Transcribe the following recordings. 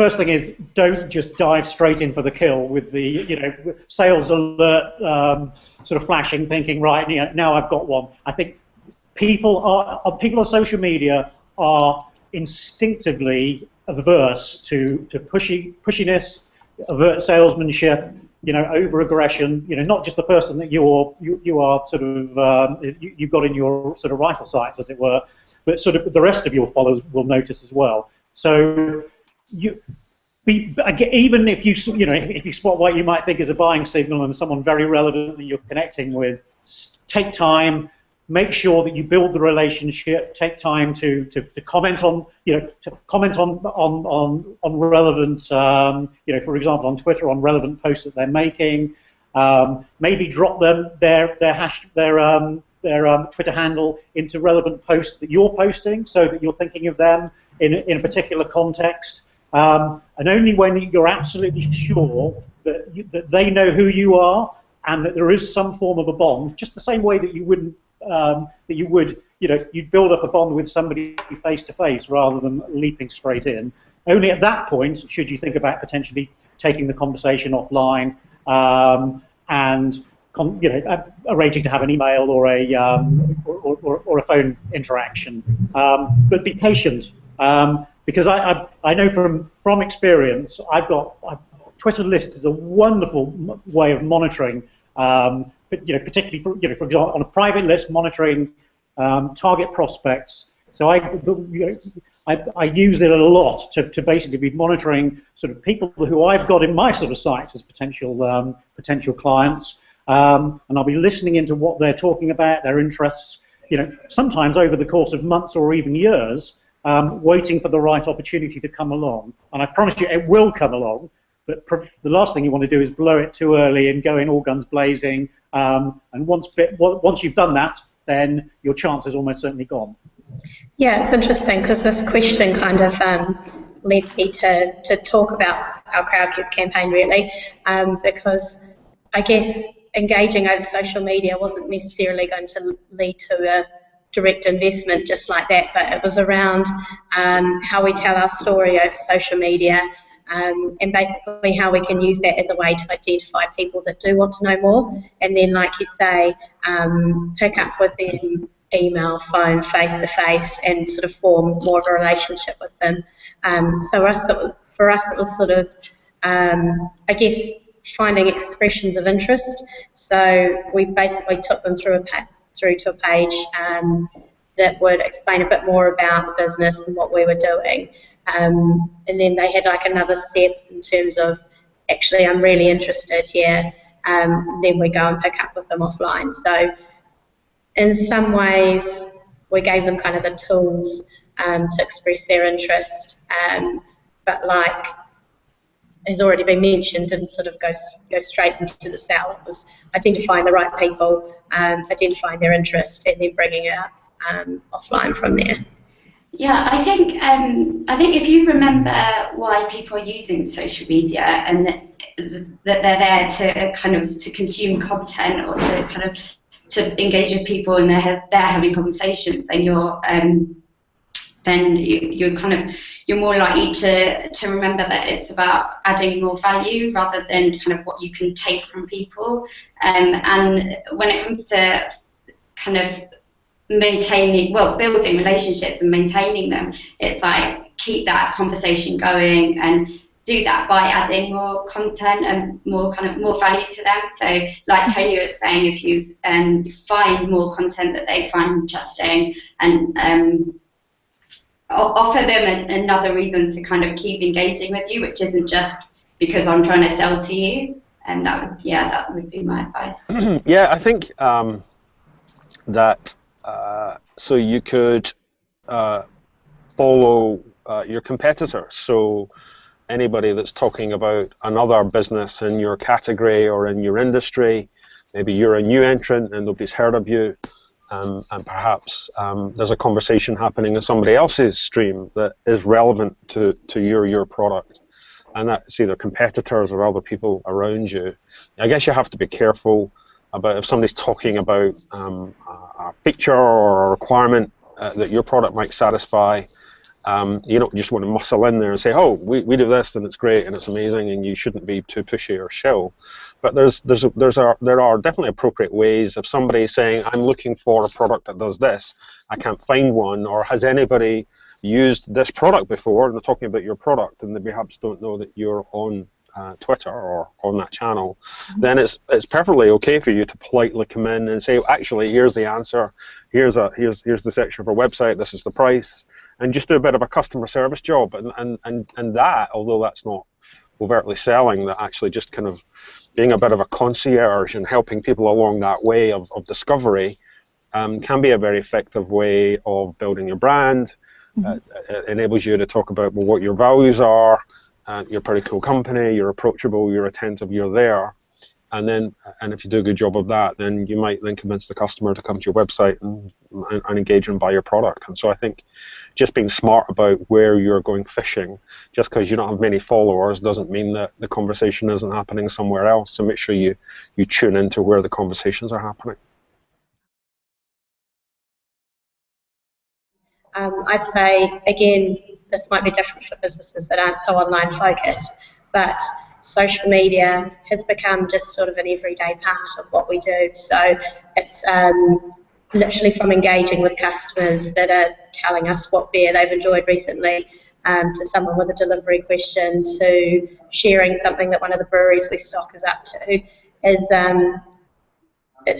first thing is, don't just dive straight in for the kill with the sales alert sort of flashing, thinking, right, now I've got one. I think people on social media are instinctively averse to pushiness, overt salesmanship, over aggression. Not just the person that you are sort of you've got in your sort of rifle sights, as it were, but sort of the rest of your followers will notice as well. So even if you spot what you might think is a buying signal and someone very relevant that you're connecting with, take time. Make sure that you build the relationship. Take time to comment on on relevant for example on Twitter, on relevant posts that they're making. Maybe drop them their Twitter handle into relevant posts that you're posting, so that you're thinking of them in a particular context. And only when you're absolutely sure that they know who you are and that there is some form of a bond, just the same way that you wouldn't. You'd build up a bond with somebody face to face rather than leaping straight in. Only at that point should you think about potentially taking the conversation offline and arranging to have an email or a phone interaction. But be patient, because I know from experience, Twitter lists is a wonderful way of monitoring. But particularly for example, on a private list, monitoring target prospects. So I use it a lot to basically be monitoring sort of people who I've got in my sort of sites as potential clients, and I'll be listening into what they're talking about, their interests. Sometimes over the course of months or even years, waiting for the right opportunity to come along. And I promise you, it will come along. But the last thing you want to do is blow it too early and go in all guns blazing. And once you've done that, then your chance is almost certainly gone. Yeah, it's interesting because this question kind of led me to talk about our crowd campaign really, because I guess engaging over social media wasn't necessarily going to lead to a direct investment just like that, but it was around how we tell our story over social media. And basically how we can use that as a way to identify people that do want to know more, and then, like you say, pick up with them, email, phone, face-to-face, and sort of form more of a relationship with them. So for us, it was sort of, I guess, finding expressions of interest. So we basically took them through to a page that would explain a bit more about the business and what we were doing. And then they had like another step in terms of, actually, I'm really interested here. Then we go and pick up with them offline. So in some ways, we gave them kind of the tools to express their interest. But like has already been mentioned, didn't sort of go straight into the sale. It was identifying the right people, identifying their interest, and then bringing it up offline from there. Yeah, I think if you remember why people are using social media and that they're there to kind of to consume content or to kind of to engage with people and they're having conversations, then you're more likely to remember that it's about adding more value rather than kind of what you can take from people. And when it comes to kind of building relationships and maintaining them, it's like keep that conversation going and do that by adding more content and more value to them. So like Tony was saying, if you find more content that they find interesting and offer them another reason to kind of keep engaging with you, which isn't just because I'm trying to sell to you. And that would be my advice. Yeah, I think that so you could follow your competitors. So anybody that's talking about another business in your category or in your industry, maybe you're a new entrant and nobody's heard of you, and perhaps there's a conversation happening in somebody else's stream that is relevant to your product, and that's either competitors or other people around you. I guess you have to be careful about if somebody's talking about a feature or a requirement that your product might satisfy, You don't just want to muscle in there and say, oh, we do this and it's great and it's amazing, and you shouldn't be too pushy or shill. But there are definitely appropriate ways. If somebody's saying, I'm looking for a product that does this, I can't find one, or has anybody used this product before, and they're talking about your product and they perhaps don't know that you're on Twitter or on that channel, then it's perfectly okay for you to politely come in and say, actually, here's the answer, here's the section of our website, this is the price, and just do a bit of a customer service job. And that, although that's not overtly selling, that actually just kind of being a bit of a concierge and helping people along that way of discovery can be a very effective way of building your brand. It enables you to talk about, well, what your values are. You're a pretty cool company, you're approachable, you're attentive, you're there. And if you do a good job of that, then you might then convince the customer to come to your website and engage and buy your product. And so I think just being smart about where you're going fishing, just because you don't have many followers doesn't mean that the conversation isn't happening somewhere else. So make sure you tune into where the conversations are happening. I'd say, again, this might be different for businesses that aren't so online focused, but social media has become just sort of an everyday part of what we do. So it's literally from engaging with customers that are telling us what beer they've enjoyed recently, to someone with a delivery question, to sharing something that one of the breweries we stock is up to, it's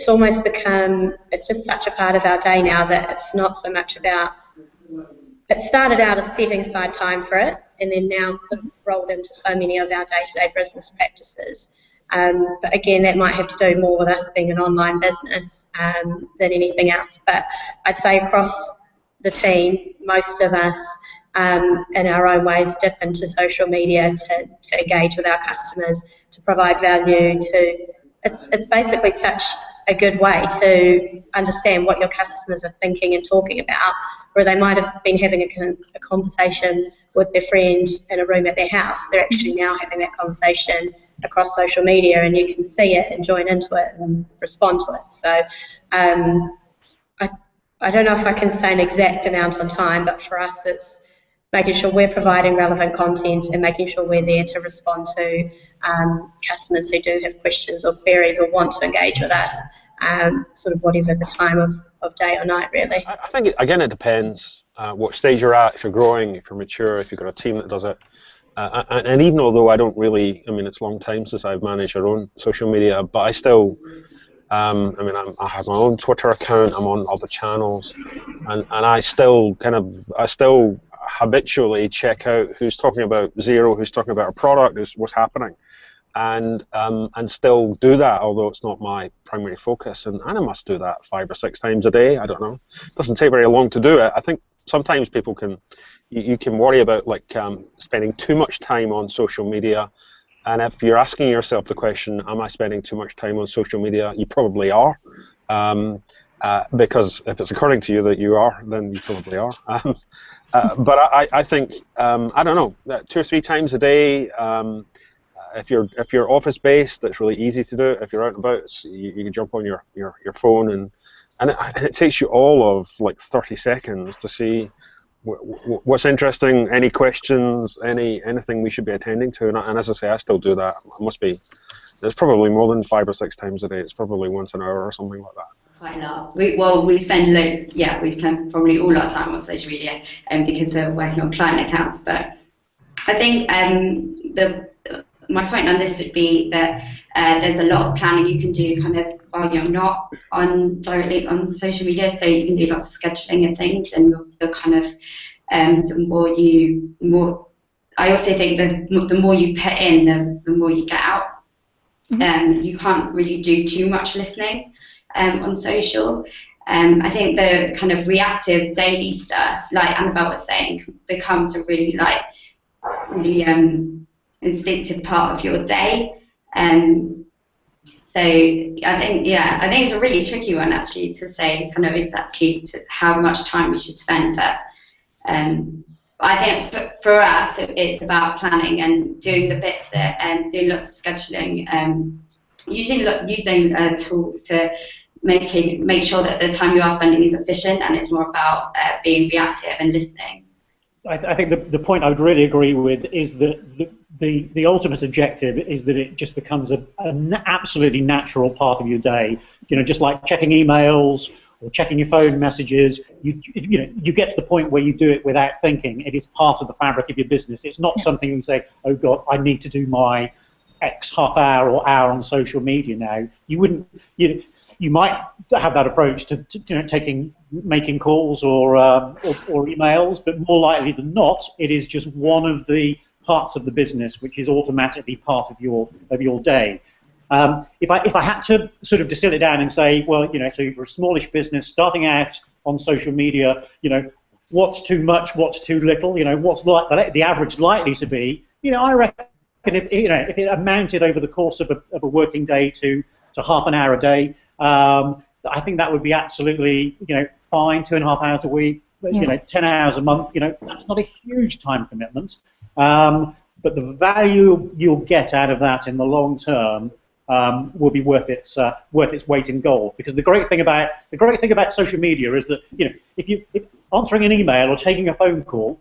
almost become, it's just such a part of our day now that it's not so much about, it started out as setting aside time for it, and then now sort of rolled into so many of our day-to-day business practices. But again, that might have to do more with us being an online business than anything else. But I'd say across the team, most of us in our own ways dip into social media to engage with our customers, to provide value, it's basically such a good way to understand what your customers are thinking and talking about, where they might have been having a conversation with their friend in a room at their house. They're actually now having that conversation across social media, and you can see it and join into it and respond to it. So I don't know if I can say an exact amount on time, but for us it's making sure we're providing relevant content and making sure we're there to respond to customers who do have questions or queries or want to engage with us, sort of whatever the time of day or night, really. I think, again, it depends what stage you're at, if you're growing, if you're mature, if you've got a team that does it. And even although I don't really, I mean, it's a long time since I've managed our own social media, but I still, I have my own Twitter account, I'm on other channels, and I still habitually check out who's talking about Xero, who's talking about a product, what's happening, and still do that, although it's not my primary focus. And I must do that 5 or 6 times a day. I don't know. It doesn't take very long to do it. I think sometimes people you can worry about spending too much time on social media. And if you're asking yourself the question, am I spending too much time on social media? You probably are. Because if it's occurring to you that you are, then you probably are. But I think, I don't know, 2 or 3 times a day, if you're office based, it's really easy to do. If you're out and about, you can jump on your phone, and it takes you all of like 30 seconds to see what's interesting, any questions, anything we should be attending to. And as I say, I still do that. There's probably more than 5 or 6 times a day. It's probably once an hour or something like that. Quite a lot. We spend probably all our time on social media because we're working on client accounts. But I think my point on this would be that there's a lot of planning you can do kind of while you're not directly on social media. So you can do lots of scheduling and things, and you're kind of I also think the more you put in, the more you get out. You can't really do too much listening on social. I think the kind of reactive daily stuff, like Annabel was saying, becomes a really instinctive part of your day. So I think it's a really tricky one actually to say kind of exactly how much time we should spend. But I think for us it's about planning and doing the bits that doing lots of scheduling, using tools to make sure that the time you are spending is efficient, and it's more about being reactive and listening. I think the point I would really agree with is that the ultimate objective is that it just becomes an absolutely natural part of your day. Just like checking emails or checking your phone messages, you get to the point where you do it without thinking. It is part of the fabric of your business. It's not something you say, oh God, I need to do my X half hour or hour on social media now. You wouldn't. You might have that approach to making calls or emails, but more likely than not, it is just one of the parts of the business which is automatically part of your day. If I had to sort of distill it down and say, well, so you're a smallish business starting out on social media, what's too much, what's too little, what's like the average likely to be, I reckon if it amounted over the course of a working day to half an hour a day, I think that would be absolutely, fine. 2.5 hours a week, 10 hours a month. That's not a huge time commitment, but the value you'll get out of that in the long term will be worth its weight in gold. Because the great thing about social media is that if answering an email or taking a phone call,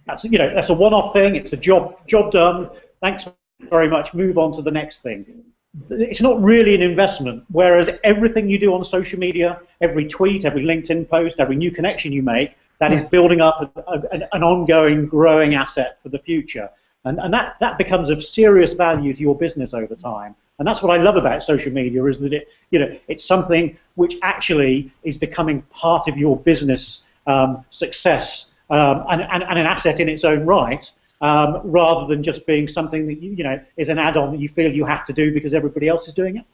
that's a one-off thing. It's a job done. Thanks very much. Move on to the next thing. It's not really an investment, whereas everything you do on social media, every tweet, every LinkedIn post, every new connection you make, that is building up an ongoing, growing asset for the future. And that becomes of serious value to your business over time. And that's what I love about social media, is that it's something which actually is becoming part of your business success and an asset in its own right. Rather than just being something that is an add-on that you feel you have to do because everybody else is doing it.